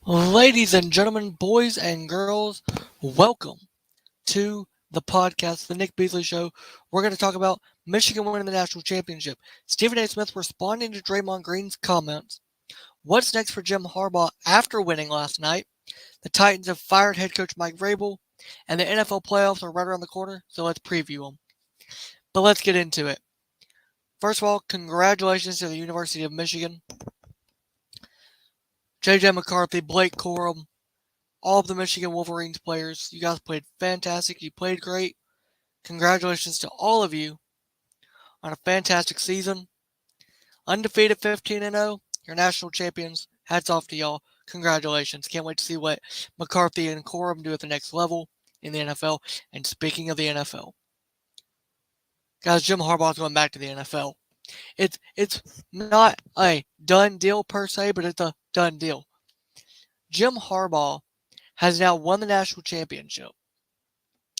Ladies and gentlemen, boys and girls, welcome to the podcast, The Nick Beasley Show. We're going to talk about Michigan winning the national championship, Stephen A. Smith responding to Draymond Green's comments, what's next for Jim Harbaugh after winning last night, the Titans have fired head coach Mike Vrabel, and the NFL playoffs are right around the corner, so let's preview them. But let's get into it. First of all, congratulations to the University of Michigan. J.J. McCarthy, Blake Corum, all of the Michigan Wolverines players. You guys played fantastic. You played great. Congratulations to all of you on a fantastic season. Undefeated 15-0. You're national champions. Hats off to y'all. Congratulations. Can't wait to see what McCarthy and Corum do at the next level in the NFL. And speaking of the NFL, guys, Jim Harbaugh's going back to the NFL. It's not a done deal per se, but it's a done deal. Jim Harbaugh has now won the national championship.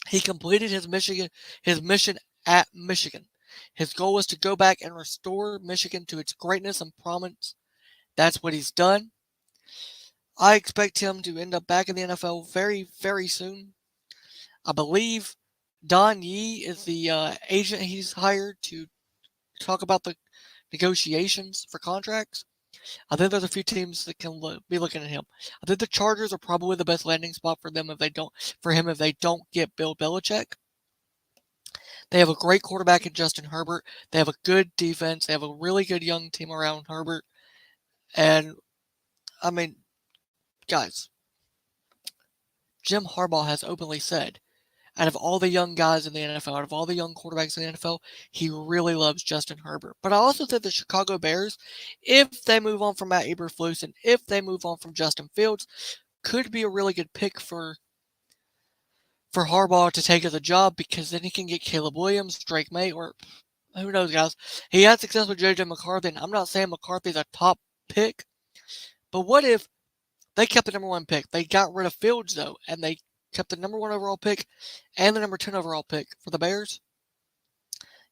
He completed his mission at Michigan. His goal was to go back and restore Michigan to its greatness and prominence. That's what he's done. I expect him to end up back in the NFL very, very soon. I believe Don Yee is the agent he's hired to talk about the negotiations for contracts. I think there's a few teams that can be looking at him. I think the Chargers are probably the best landing spot for them if they don't get Bill Belichick. They have a great quarterback in Justin Herbert. They have a good defense. They have a really good young team around Herbert. And I mean, guys, Jim Harbaugh has openly said, out of all the young guys in the NFL, out of all the young quarterbacks in the NFL, he really loves Justin Herbert. But I also think the Chicago Bears, if they move on from Matt Eberflus and if they move on from Justin Fields, could be a really good pick for Harbaugh to take as a job, because then he can get Caleb Williams, Drake May, or who knows, guys. He had success with J.J. McCarthy, and I'm not saying McCarthy's a top pick, but what if they kept the number one pick? They got rid of Fields, though, and they kept the number one overall pick and the number 10 overall pick for the Bears.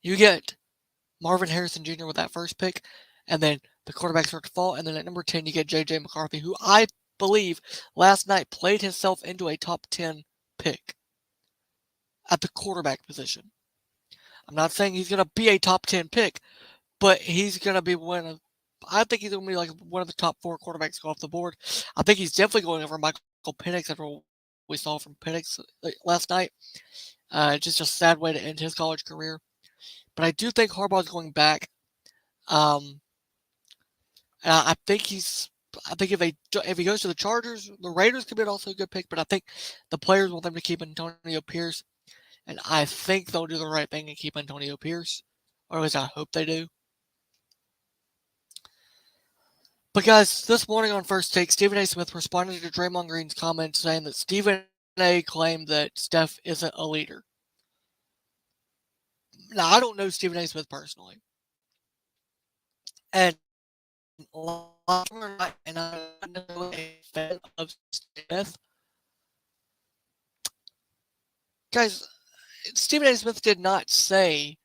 You get Marvin Harrison Jr. with that first pick, and then the quarterback starts to fall, and then at number 10 you get J.J. McCarthy, who I believe last night played himself into a top 10 pick at the quarterback position. I'm not saying he's going to be a top 10 pick, but he's going to be I think he's going to be like one of the top 4 quarterbacks go off the board. I think he's definitely going over Michael Penix after what we saw from Penix last night. Just a sad way to end his college career. But I do think Harbaugh's going back. And I think if he goes to the Chargers, the Raiders could be also a good pick. But I think the players want them to keep Antonio Pierce. And I think they'll do the right thing and keep Antonio Pierce. Or at least I hope they do. But guys, this morning on First Take, Stephen A. Smith responded to Draymond Green's comments saying that Stephen A. claimed that Steph isn't a leader. Now, I don't know Stephen A. Smith personally. And and I'm not a fan of Smith. Guys, Stephen A. Smith did not say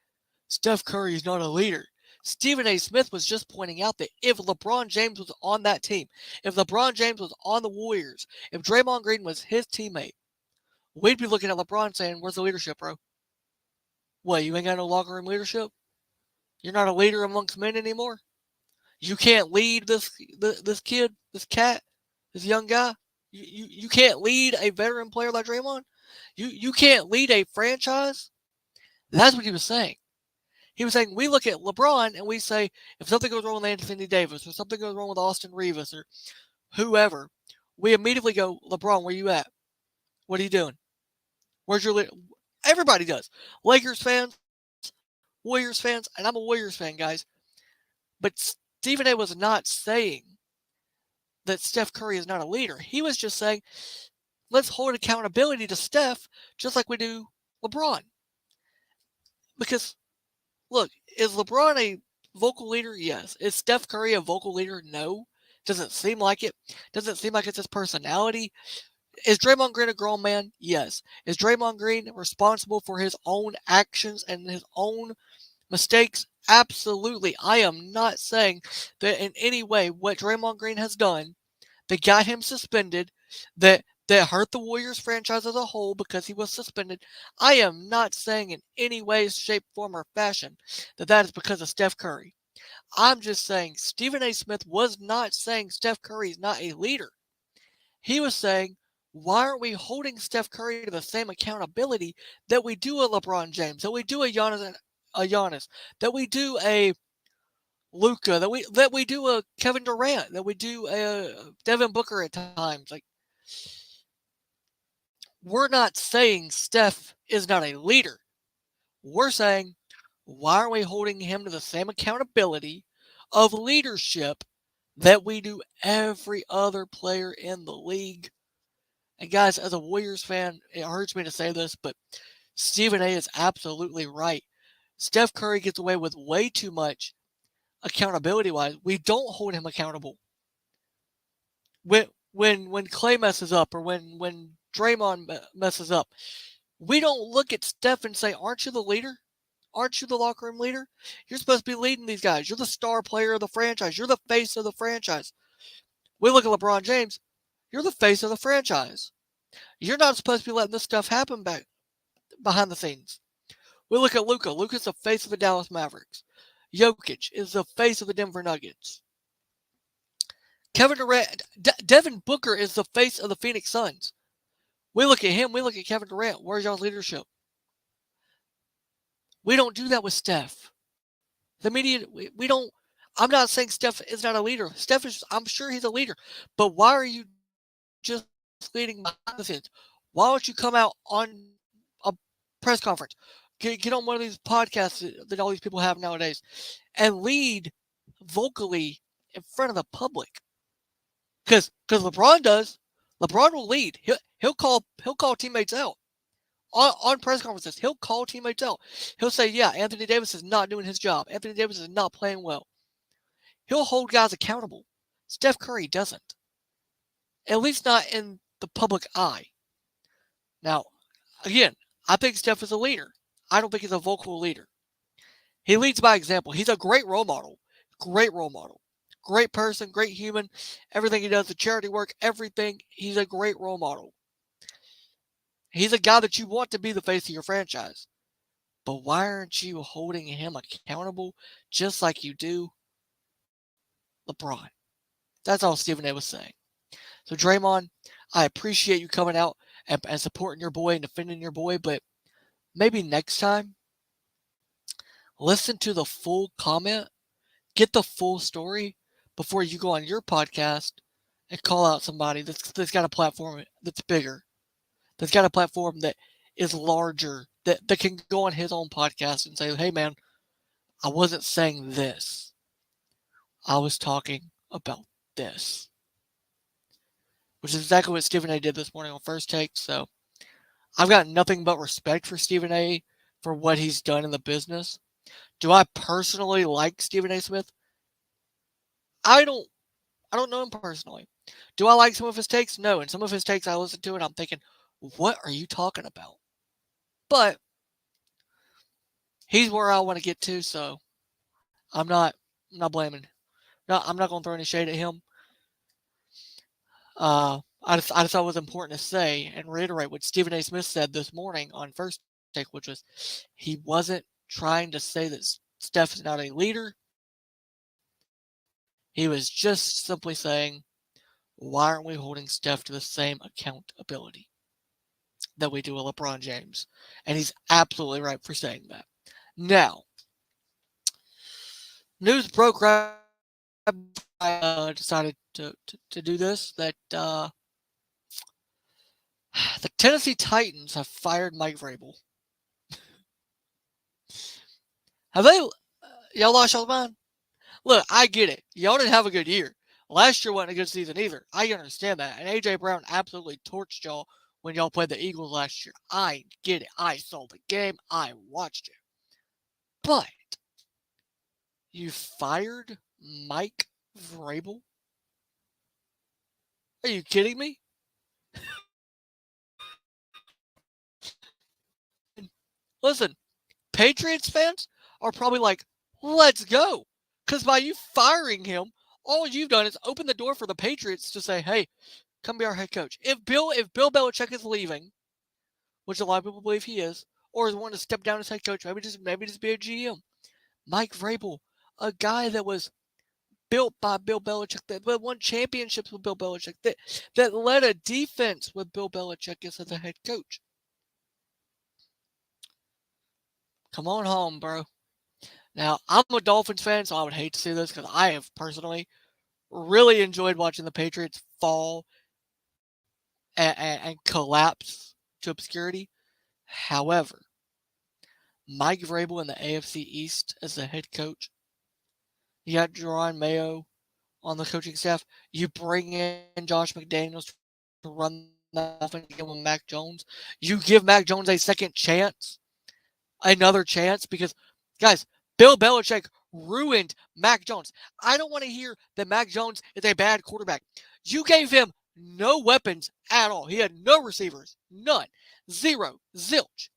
Steph Curry is not a leader. Stephen A. Smith was just pointing out that if LeBron James was on that team, if LeBron James was on the Warriors, if Draymond Green was his teammate, we'd be looking at LeBron saying, where's the leadership, bro? What, you ain't got no locker room leadership? You're not a leader amongst men anymore? You can't lead this kid, this cat, this young guy? You can't lead a veteran player like Draymond? You can't lead a franchise? That's what he was saying. He was saying, we look at LeBron and we say, if something goes wrong with Anthony Davis or something goes wrong with Austin Reeves or whoever, we immediately go, LeBron, where you at? What are you doing? Where's your leader? Everybody does. Lakers fans, Warriors fans, and I'm a Warriors fan, guys. But Stephen A. was not saying that Steph Curry is not a leader. He was just saying, let's hold accountability to Steph just like we do LeBron. Because, look, is LeBron a vocal leader? Yes. Is Steph Curry a vocal leader? No. Doesn't seem like it. Doesn't seem like it's his personality. Is Draymond Green a grown man? Yes. Is Draymond Green responsible for his own actions and his own mistakes? Absolutely. I am not saying that in any way what Draymond Green has done that got him suspended, that hurt the Warriors franchise as a whole because he was suspended. I am not saying in any way, shape, form, or fashion that is because of Steph Curry. I'm just saying Stephen A. Smith was not saying Steph Curry is not a leader. He was saying, why aren't we holding Steph Curry to the same accountability that we do a LeBron James, that we do a Giannis, that we do a Luca, that we do a Kevin Durant, that we do a Devin Booker at times. Like, we're not saying Steph is not a leader. We're saying, why aren't we holding him to the same accountability of leadership that we do every other player in the league? And guys, as a Warriors fan, it hurts me to say this, but Stephen A is absolutely right. Steph Curry gets away with way too much accountability-wise. We don't hold him accountable. When Clay messes up or when Draymond messes up, we don't look at Steph and say, "Aren't you the leader? Aren't you the locker room leader? You're supposed to be leading these guys. You're the star player of the franchise. You're the face of the franchise." We look at LeBron James. You're the face of the franchise. You're not supposed to be letting this stuff happen back behind the scenes. We look at Luka. Luka's the face of the Dallas Mavericks. Jokic is the face of the Denver Nuggets. Kevin Durant, Devin Booker is the face of the Phoenix Suns. We look at him. We look at Kevin Durant. Where's y'all's leadership? We don't do that with Steph. The media, we don't. I'm not saying Steph is not a leader. Steph is, I'm sure he's a leader. But why are you just leading behind the scenes? Why don't you come out on a press conference? Get on one of these podcasts that all these people have nowadays and lead vocally in front of the public. Because LeBron does. LeBron will lead. He'll call teammates out. On press conferences, he'll call teammates out. He'll say, yeah, Anthony Davis is not doing his job. Anthony Davis is not playing well. He'll hold guys accountable. Steph Curry doesn't. At least not in the public eye. Now, again, I think Steph is a leader. I don't think he's a vocal leader. He leads by example. He's a great role model. Great role model. Great person, great human. Everything he does, the charity work, everything. He's a great role model. He's a guy that you want to be the face of your franchise. But why aren't you holding him accountable just like you do LeBron? That's all Stephen A was saying. So Draymond, I appreciate you coming out and supporting your boy and defending your boy, but maybe next time, listen to the full comment, get the full story before you go on your podcast and call out somebody that's got a platform that's bigger, that's got a platform that is larger, that can go on his own podcast and say, hey man, I wasn't saying this. I was talking about this. Which is exactly what Stephen A did this morning on First Take. So I've got nothing but respect for Stephen A for what he's done in the business. Do I personally like Stephen A Smith? I don't know him personally. Do I like some of his takes? No. And some of his takes I listen to and I'm thinking, what are you talking about? But he's where I want to get to, so I'm not blaming. No, I'm not going to throw any shade at him. I just thought it was important to say and reiterate what Stephen A. Smith said this morning on First Take, which was he wasn't trying to say that Steph is not a leader. He was just simply saying, why aren't we holding Steph to the same accountability that we do with LeBron James? And he's absolutely right for saying that. Now, news broke right before I decided to do this, that the Tennessee Titans have fired Mike Vrabel. Have they? Y'all lost y'all's mind? Look, I get it. Y'all didn't have a good year. Last year wasn't a good season either. I understand that. And A.J. Brown absolutely torched y'all when y'all played the Eagles last year. I get it. I saw the game. I watched it. But you fired Mike Vrabel? Are you kidding me? Listen, Patriots fans are probably like, let's go. Because by you firing him, All you've done is open the door for the Patriots to say, "Hey, come be our head coach." If Bill Belichick is leaving, which a lot of people believe he is, or is wanting to step down as head coach, maybe just be a GM. Mike Vrabel, a guy that was built by Bill Belichick, that won championships with Bill Belichick, that led a defense with Bill Belichick as the head coach. Come on home, bro. Now, I'm a Dolphins fan, so I would hate to see this because I have personally really enjoyed watching the Patriots fall and collapse to obscurity. However, Mike Vrabel in the AFC East as the head coach, you got Jerron Mayo on the coaching staff. You bring in Josh McDaniels to run that offense again with Mac Jones. You give Mac Jones a second chance, another chance, because, guys, Bill Belichick ruined Mac Jones. I don't want to hear that Mac Jones is a bad quarterback. You gave him no weapons at all. He had no receivers. None. Zero. Zilch.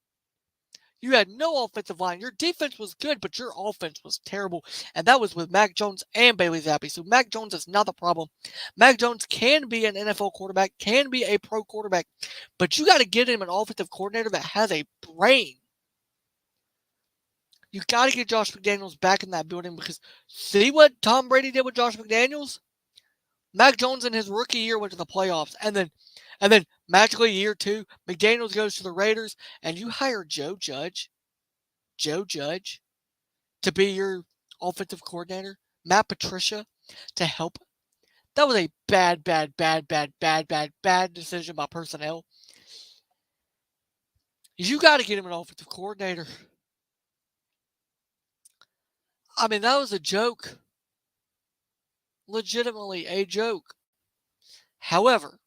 You had no offensive line. Your defense was good, but your offense was terrible. And that was with Mac Jones and Bailey Zappi. So Mac Jones is not the problem. Mac Jones can be an NFL quarterback, can be a pro quarterback, but you got to get him an offensive coordinator that has a brain. You got to get Josh McDaniels back in that building, because see what Tom Brady did with Josh McDaniels? Mac Jones in his rookie year went to the playoffs, and then magically year 2, McDaniels goes to the Raiders, and you hire Joe Judge, to be your offensive coordinator, Matt Patricia to help. That was a bad decision by personnel. You got to get him an offensive coordinator. I mean, that was a joke. Legitimately a joke. However,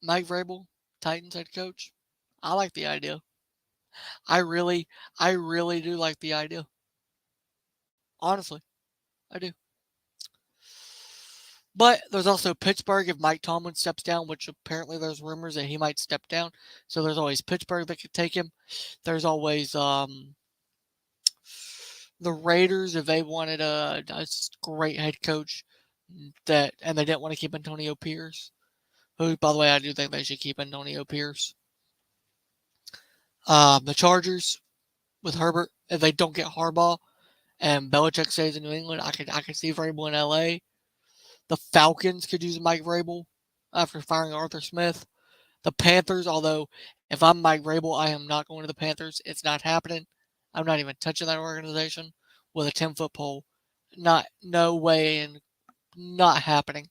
Mike Vrabel, Titans head coach, I like the idea. I really do like the idea. Honestly, I do. But there's also Pittsburgh if Mike Tomlin steps down, which apparently there's rumors that he might step down. So there's always Pittsburgh that could take him. There's always the Raiders if they wanted a great head coach and they didn't want to keep Antonio Pierce. Who, by the way, I do think they should keep Antonio Pierce. The Chargers with Herbert, if they don't get Harbaugh and Belichick stays in New England, I could see Vrabel in LA. The Falcons could use Mike Vrabel after firing Arthur Smith. The Panthers, although if I'm Mike Vrabel, I am not going to the Panthers. It's not happening. I'm not even touching that organization with a 10-foot pole. No way, and not happening.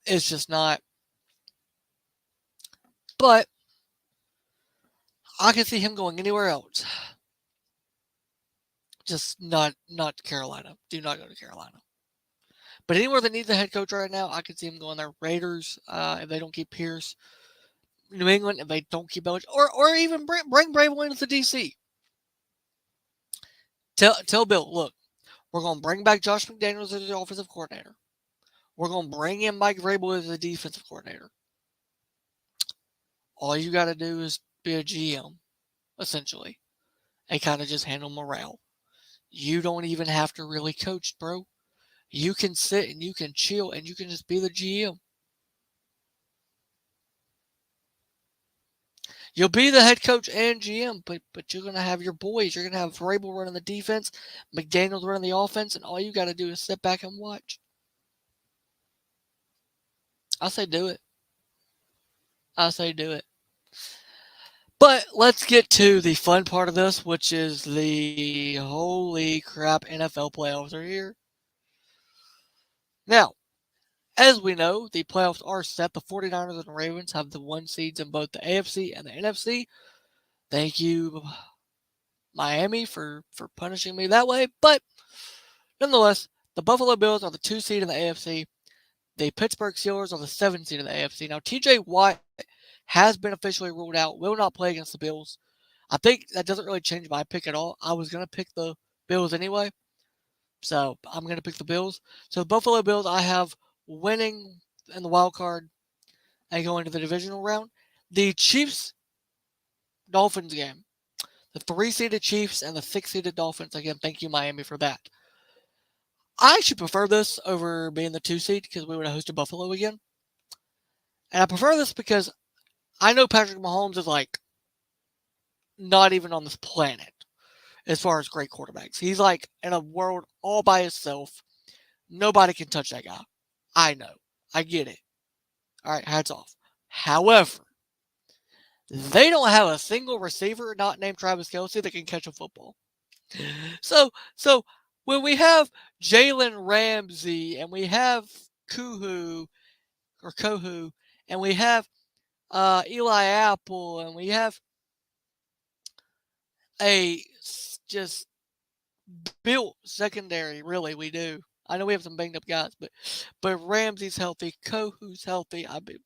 It's just not. But I can see him going anywhere else. Just not Carolina. Do not go to Carolina. But anywhere that needs a head coach right now, I could see him going there. Raiders, if they don't keep Pierce. New England, if they don't keep Belichick. Or even bring Vrabel into the DC. Tell Bill, look, we're going to bring back Josh McDaniels as the offensive coordinator. We're going to bring in Mike Vrabel as the defensive coordinator. All you got to do is be a GM, essentially, and kind of just handle morale. You don't even have to really coach, bro. You can sit and you can chill and you can just be the GM. You'll be the head coach and GM, but you're going to have your boys. You're going to have Vrabel running the defense, McDaniels running the offense, and all you got to do is sit back and watch. I say do it. But let's get to the fun part of this, which is the holy crap NFL playoffs are here. Now, as we know, the playoffs are set. The 49ers and Ravens have the 1 seeds in both the AFC and the NFC. Thank you, Miami, for punishing me that way. But nonetheless, the Buffalo Bills are the 2 seed in the AFC. The Pittsburgh Steelers are the 7 seed in the AFC. Now, TJ Watt has been officially ruled out, will not play against the Bills. I think that doesn't really change my pick at all. I was going to pick the Bills anyway, so I'm going to pick the Bills. So the Buffalo Bills I have winning in the wild card and going to the divisional round. The Chiefs Dolphins game. The 3-seeded Chiefs and the 6-seeded Dolphins. Again, thank you, Miami, for that. I actually prefer this over being the 2 seed because we would have hosted Buffalo again. And I prefer this because I know Patrick Mahomes is like not even on this planet as far as great quarterbacks. He's like in a world all by himself. Nobody can touch that guy. I know. I get it. All right, hats off. However, they don't have a single receiver not named Travis Kelce that can catch a football. So when we have Jalen Ramsey and we have Kohu, and we have Eli Apple, and we have a just built secondary. Really, we do. I know we have some banged up guys, but Ramsey's healthy, Kohu's healthy. I mean,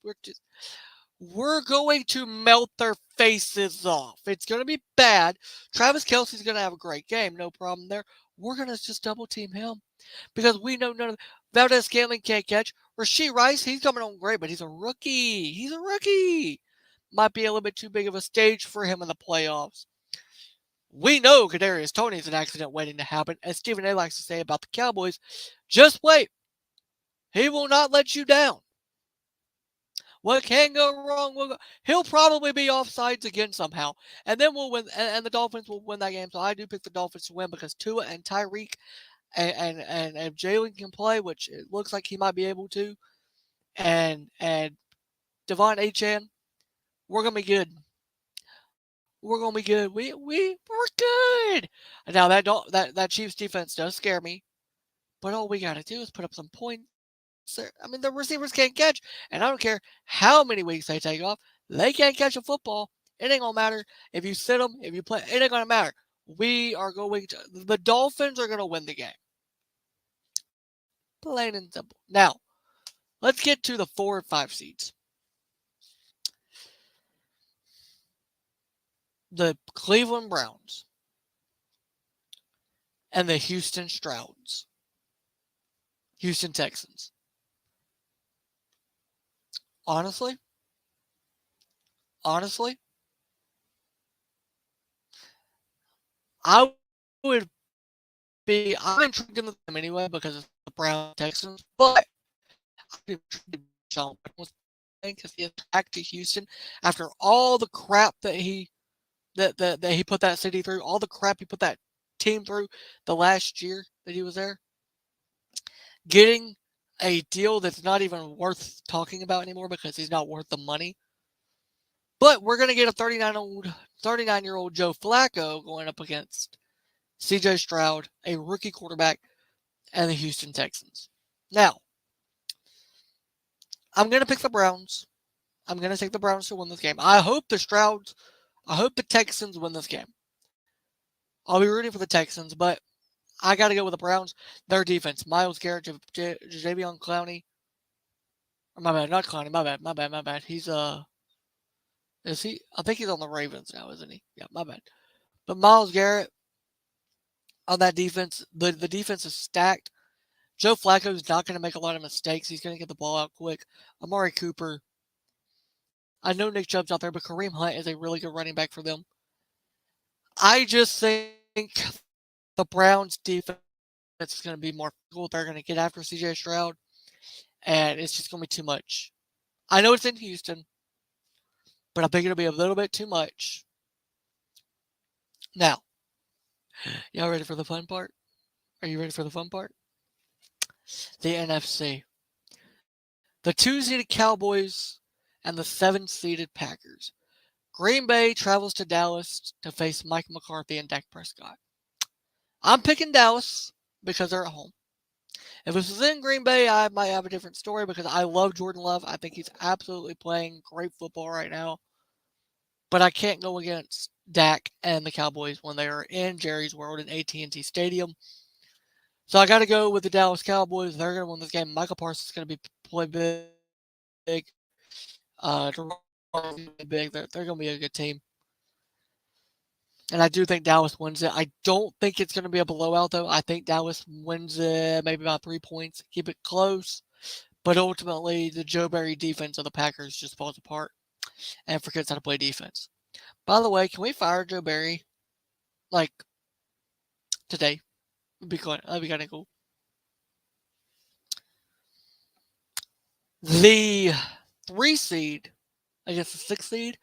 we're going to melt their faces off. It's going to be bad. Travis Kelce's going to have a great game, no problem there. We're going to just double team him because we know none of Valdez Scantling can't catch. Rasheed Rice, he's coming on great, but he's a rookie. He's a rookie. Might be a little bit too big of a stage for him in the playoffs. We know Kadarius Toney is an accident waiting to happen, as Stephen A. likes to say about the Cowboys. Just wait. He will not let you down. What can go wrong will go. He'll probably be offsides again somehow, and then we'll win. And the Dolphins will win that game. So I do pick the Dolphins to win because Tua and Tyreek and if Jalen can play, which it looks like he might be able to, and Devon Achane, we're gonna be good. We're gonna be good. We're good. Now that Chiefs defense does scare me, but all we gotta do is put up some points. I mean, the receivers can't catch, and I don't care how many weeks they take off. They can't catch a football. It ain't gonna matter if you sit them, if you play. It ain't gonna matter. We are going to. The Dolphins are gonna win the game. Plain and simple. Now, let's get to the 4 and 5 seeds. The Cleveland Browns and the Houston Texans. Honestly, I would I'm intrigued in them anyway because it's the Browns Texans, but I'm intrigued in Sean was playing because he back to Houston after all the crap that he put that city through, all the crap he put that team through the last year that he was there. Getting a deal that's not even worth talking about anymore because he's not worth the money. But we're going to get a 39-year-old Joe Flacco going up against CJ Stroud, a rookie quarterback, and the Houston Texans. Now, I'm going to pick the Browns. I'm going to take the Browns to win this game. I hope the Texans win this game. I'll be rooting for the Texans, but I got to go with the Browns. Their defense, Myles Garrett, Jadeveon Clowney. My bad, not Clowney. My bad. Is he? I think he's on the Ravens now, isn't he? Yeah, my bad. But Myles Garrett on that defense, the defense is stacked. Joe Flacco is not going to make a lot of mistakes. He's going to get the ball out quick. Amari Cooper. I know Nick Chubb's out there, but Kareem Hunt is a really good running back for them. I just think the Browns defense is going to be more cool. They're going to get after CJ Stroud, and it's just going to be too much. I know it's in Houston, but I think it'll be a little bit too much. Now, y'all ready for the fun part? Are you ready for the fun part? The NFC. The 2-seeded Cowboys and the 7-seeded Packers. Green Bay travels to Dallas to face Mike McCarthy and Dak Prescott. I'm picking Dallas because they're at home. If this was in Green Bay, I might have a different story because I love Jordan Love. I think he's absolutely playing great football right now. But I can't go against Dak and the Cowboys when they are in Jerry's World in AT&T Stadium. So I got to go with the Dallas Cowboys. They're going to win this game. Michael Parsons is going to play big. Big. They're going to be a good team. And I do think Dallas wins it. I don't think it's going to be a blowout, though. I think Dallas wins it maybe about 3 points. Keep it close. But ultimately, the Joe Barry defense of the Packers just falls apart and forgets how to play defense. By the way, can we fire Joe Barry? Like, today? That'd be kind of cool. The 3 seed against the 6 seed.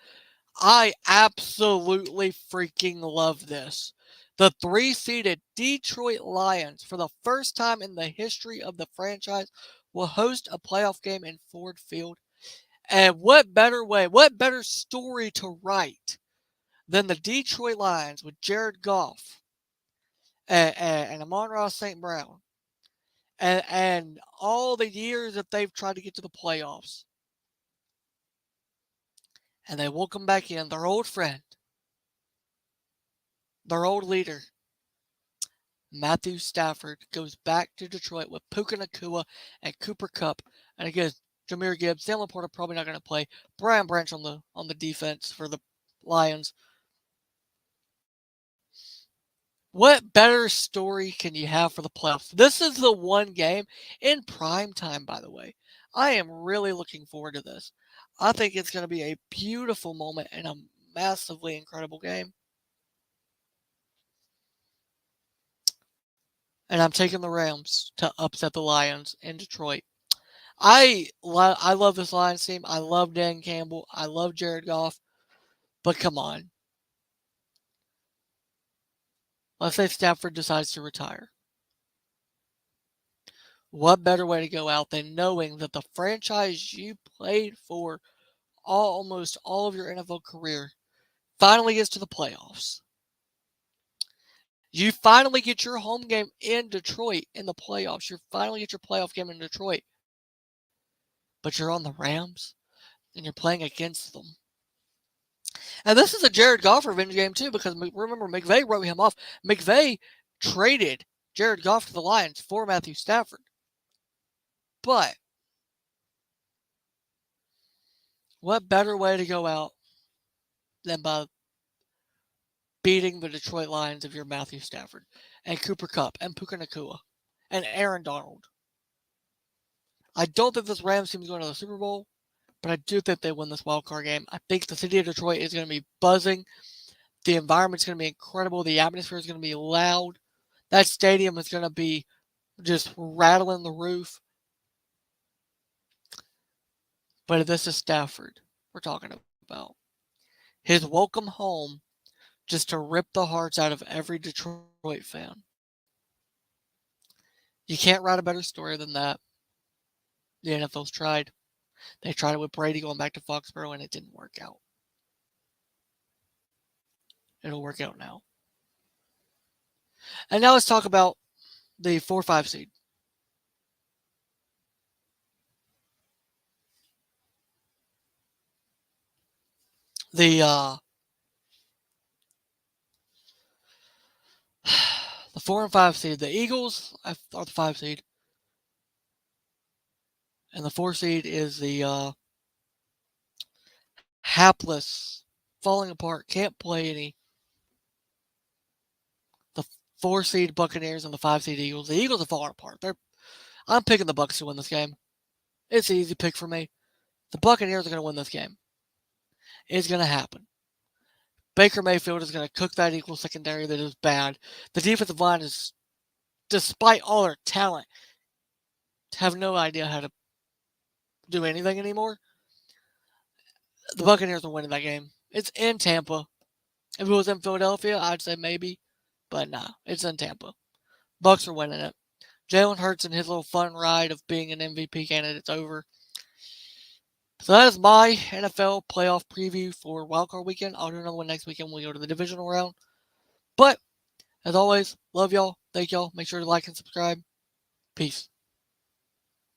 I absolutely freaking love this. The 3-seeded Detroit Lions, for the first time in the history of the franchise, will host a playoff game in Ford Field. And what better story to write than the Detroit Lions with Jared Goff and Amon-Ra St. Brown and all the years that they've tried to get to the playoffs. And they will come back in, their old friend, their old leader, Matthew Stafford, goes back to Detroit with Puka Nacua and Cooper Kupp. And again, Jahmyr Gibbs, Sam Laporta probably not going to play. Brian Branch on the defense for the Lions. What better story can you have for the playoffs? This is the one game in prime time, by the way. I am really looking forward to this. I think it's going to be a beautiful moment and a massively incredible game. And I'm taking the Rams to upset the Lions in Detroit. I love this Lions team. I love Dan Campbell. I love Jared Goff. But come on. Let's say Stafford decides to retire. What better way to go out than knowing that the franchise you played for almost all of your NFL career finally gets to the playoffs? You finally get your home game in Detroit in the playoffs. You finally get your playoff game in Detroit. But you're on the Rams and you're playing against them. And this is a Jared Goff revenge game, too, because remember, McVay wrote him off. McVay traded Jared Goff to the Lions for Matthew Stafford. But what better way to go out than by beating the Detroit Lions if you're Matthew Stafford and Cooper Kupp and Puka Nacua and Aaron Donald? I don't think this Rams team is going to the Super Bowl, but I do think they win this wild card game. I think the city of Detroit is going to be buzzing. The environment's going to be incredible. The atmosphere is going to be loud. That stadium is going to be just rattling the roof. But this is Stafford we're talking about. His welcome home just to rip the hearts out of every Detroit fan. You can't write a better story than that. The NFL's tried. They tried it with Brady going back to Foxborough, and it didn't work out. It'll work out now. And now let's talk about the 4-5 seed. The 4 and 5 seed, the Eagles are the 5 seed. And the 4 seed is the hapless, falling apart, can't play any. The 4 seed Buccaneers and the 5 seed Eagles. The Eagles are falling apart. I'm picking the Bucs to win this game. It's an easy pick for me. The Buccaneers are going to win this game. It's going to happen. Baker Mayfield is going to cook that Eagles secondary that is bad. The defensive line is, despite all their talent, have no idea how to do anything anymore. The Buccaneers are winning that game. It's in Tampa. If it was in Philadelphia, I'd say maybe. But nah, it's in Tampa. Bucs are winning it. Jalen Hurts and his little fun ride of being an MVP candidate's over. So that is my NFL playoff preview for Wildcard Weekend. I'll do another one next weekend when we go to the divisional round. But, as always, love y'all. Thank y'all. Make sure to like and subscribe. Peace.